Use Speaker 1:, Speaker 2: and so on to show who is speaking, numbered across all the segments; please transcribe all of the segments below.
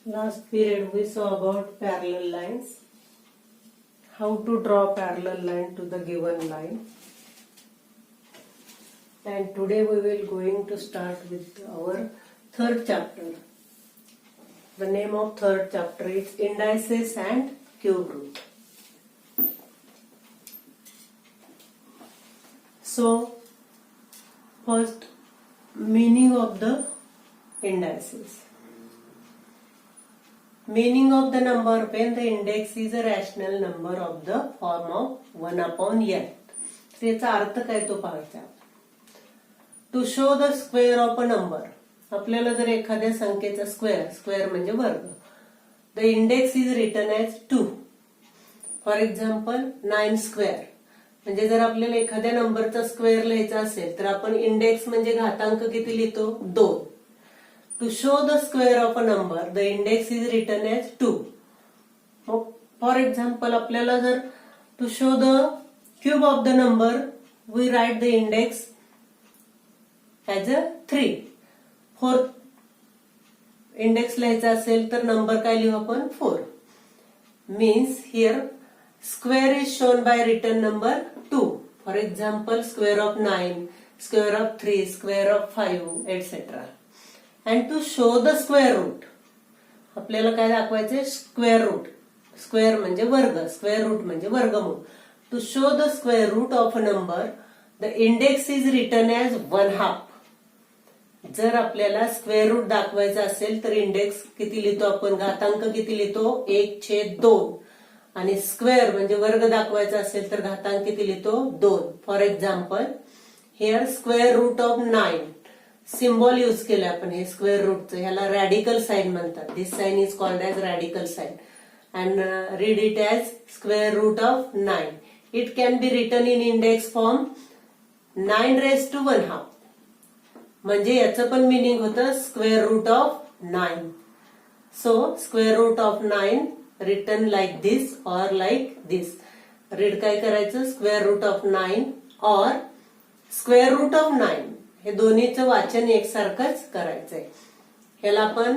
Speaker 1: Last period we saw about parallel lines, how to draw parallel line to the given line, and today we will going to start with our third chapter. The name of third chapter is Indices and Cube Root. So first, meaning of the indices. Meaning of the number when the index is a rational number of the form of 1 upon n. तर याचा अर्थ काय तो पाहायचा. To show the square of a number. आपल्याला जर एखाद्या संख्येचा स्क्वेअर म्हणजे वर्ग, the index is written as 2. For example 9 square. म्हणजे जर आपल्याला एखाद्या नंबरचा स्क्वेअर लिहायचा असेल तर आपण इंडेक्स म्हणजे घातांक किती लिहितो? 2. To show the square of a number, the index is written as 2. For example, आपल्याला जर to show the cube of the number, we write the index as a 3. For index लिहायचा असेल तर नंबर काय लिहू आपण? 4. Means here square is shown by written number 2. For example, square of 9, square of 3, square of 5, etc. And to show the square root, आपल्याला काय दाखवायचंय? Square route. Square म्हणजे वर्ग, स्क्वेअर रूट म्हणजे वर्गमूळ. To show the square root of a number, the index is written as 1/2. जर आपल्याला square route दाखवायचा असेल तर इंडेक्स किती लिहितो आपण? घातांक किती लिहितो? 1/2. आणि स्क्वेअर म्हणजे वर्ग दाखवायचा असेल तर घातांक किती लिहितो? 2. For example, here square root of 9. Symbol use केलं आपण हे स्क्वेअर रूटचं. ह्याला रॅडिकल साइन म्हणतात. This sign is called as radical sign and read it as square root of 9. It can be written in index form 9⁻². म्हणजे याचं पण meaning होतं square root of 9. So square root of 9 written like this or like this. Read काय करायचं? Square root of 9 or square root of 9. हे दोन्हीचं वाचन एकसारखंच करायचंय. ह्याला आपण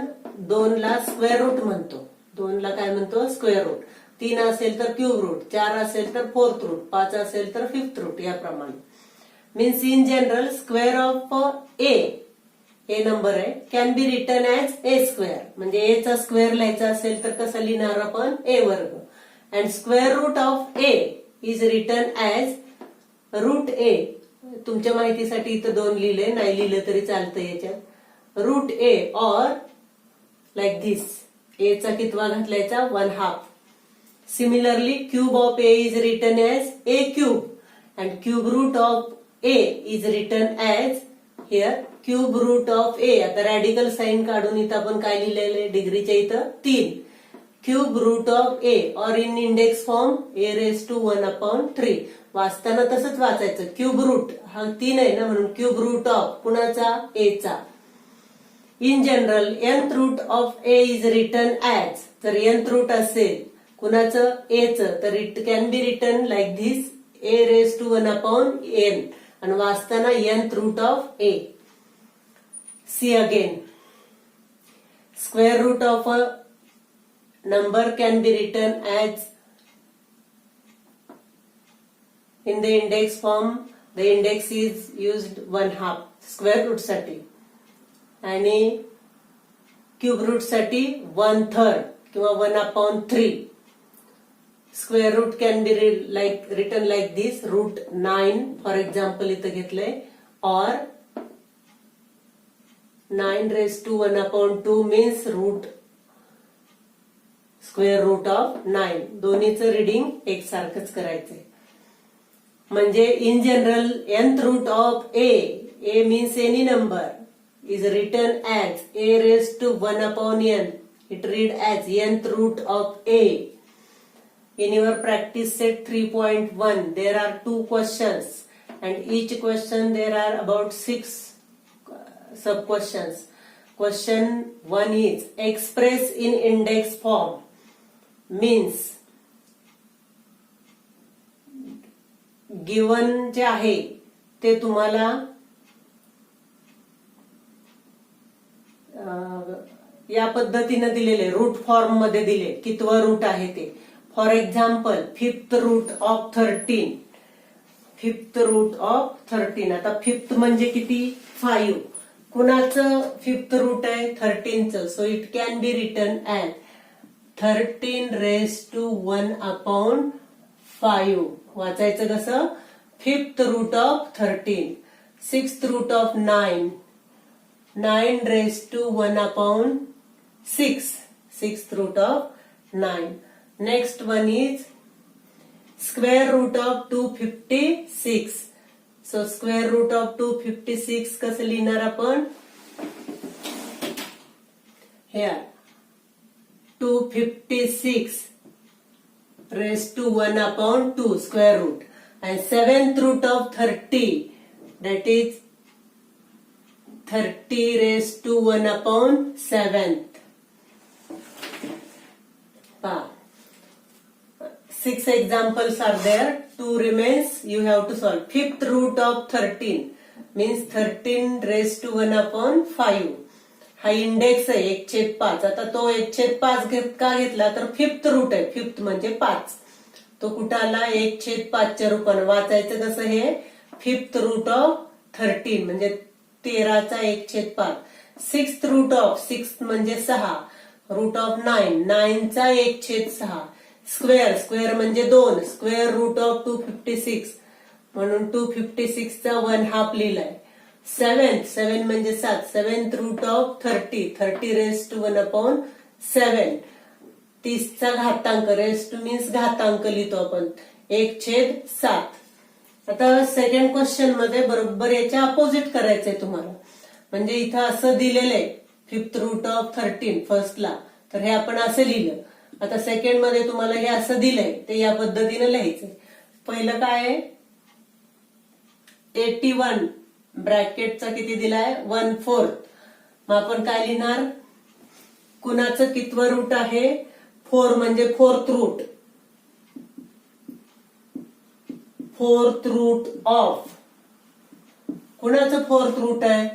Speaker 1: 2 ला स्क्वेअर रूट म्हणतो. 2 ला काय म्हणतो? Square route. 3 असेल तर क्यूब रूट, 4 असेल तर फोर्थ रूट, 5 असेल तर फिफ्थ रूट, याप्रमाणे. Means in general square of a number आहे, can be written as a square. म्हणजे ए चा स्क्वेअर लिहायचा असेल तर कसं लिहिणार आपण? ए वर्ग. And square root of a is written as root a. तुमच्या माहितीसाठी इथं 2 लिहिले, नाही लिहिलं तरी चालतं याच्यात. Root a or like this. A चा कितवा घातलायचा? 1/2. Similarly cube of a is written as a cube and cube root of a is written as here cube root of a. आता रॅडिकल साइन काढून इथं आपण काय लिहिलेलं आहे? डिग्रीच्या इथं 3. Cube root of a or in index form a⁻1/3. वाचताना तसंच वाचायचं. क्यूब रूट हा 3 आहे ना, म्हणून क्यूब रूट ऑफ कुणाचा? ए चा. In general nth root of a is written as. जर nth रूट असेल कुणाचं? ए चं, तर it can be written like this a⁻1/n. आणि वाचताना nth root of a. See again, square root of a number can be written as in the index form. The index is used 1/2 square root साठी आणि cube route साठी 1/3 किंवा 1/3. Square root can be written like this root 9 for example इथं घेतलंय, or 9⁻1/2 means root square root of 9. दोन्हीचं reading एकसारखंच करायचंय. म्हणजे in general nth root of a means any number, is written as a⁻1/n. It read as nth root of a. In your practice set 3.1, there are 2 questions and each question there are about 6 sub questions. Question 1 is express in index form. Means given जे आहे ते तुम्हाला या पद्धतीने दिलेले route form मध्ये दिले कितवं root आहे ते. For example fifth root of 13. Fifth root of 13. आता फिफ्थ म्हणजे किती? 5. कुणाचं फिफ्थ रूट आहे? 13चं. So it can be written as 13 raised to 1/5. वाचायचं कसं? Fifth root of 13. Sixth root of 9. 9 raised to 1/6. Sixth root of 9. Next one is square root of 256. So square root of 256 कसं लिहिणार आपण? Here 256 raised to 1/2 square root. And seventh root of 30, that is 30 raised to 1/7. 6 examples are there. 2 remains. You have to solve. Fifth root of 13 means 13 raised to 1/5. हा index आहे 1/5. आता तो 1/5 का घेतला तर फिफ्थ रूट आहे. फिफ्थ म्हणजे 5. तो कुठं आला? 1/5च्या रूपाने. वाचायचं कसं हे? फिफ्थ रूट ऑफ 13 म्हणजे 13चा 1/5. सिक्स्थ रूट ऑफ 6 म्हणजे 6. रूट ऑफ 9 9चा 1/6. स्क्वेअर स्क्वेअर म्हणजे 2. स्क्वेअर रूट ऑफ 256 म्हणून 256चा 1/2 लिहिलाय. 7 म्हणजे 7. Seventh root of 30 raised to 1/7. 30चा घातांक. रेस्ट टू मीन्स घातांक लिहितो आपण. 1/7. आता सेकंड क्वेश्चन मध्ये बरोबर याच्या अपोजिट करायचंय तुम्हाला. म्हणजे इथं असं दिलेलं आहे फिफ्थ रूट ऑफ 13 फर्स्टला, तर हे आपण असं लिहिलं. आता सेकंड मध्ये तुम्हाला हे असं दिलंय ते या पद्धतीने लिहायचंय. पहिलं काय आहे? 81 ब्रॅकेटचा किती दिलाय? 1/4. मग आपण काय लिहिणार? कुणाचं कितवं रूट आहे? 4 म्हणजे fourth root. Fourth root of कुणाचं फोर्थ रूट आहे?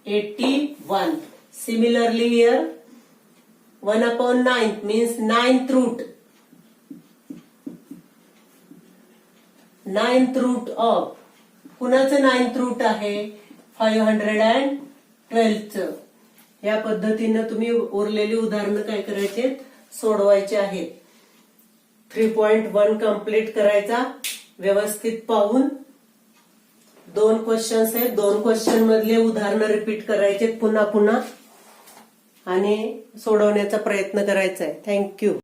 Speaker 1: 81. Similarly here 1/9 means ninth root. Ninth root of कुणाचं नाइन्थ रूट आहे? 512चं. या पद्धतीनं तुम्ही उरलेली उदाहरणं काय करायचे? सोडवायचे आहेत. 3.1 कम्प्लीट करायचा व्यवस्थित पाहून. 2 क्वेश्चन्स आहेत. 2 क्वेश्चन मधले उदाहरणं रिपीट करायचे पुन्हा पुन्हा आणि सोडवण्याचा प्रयत्न करायचा आहे. थँक्यू.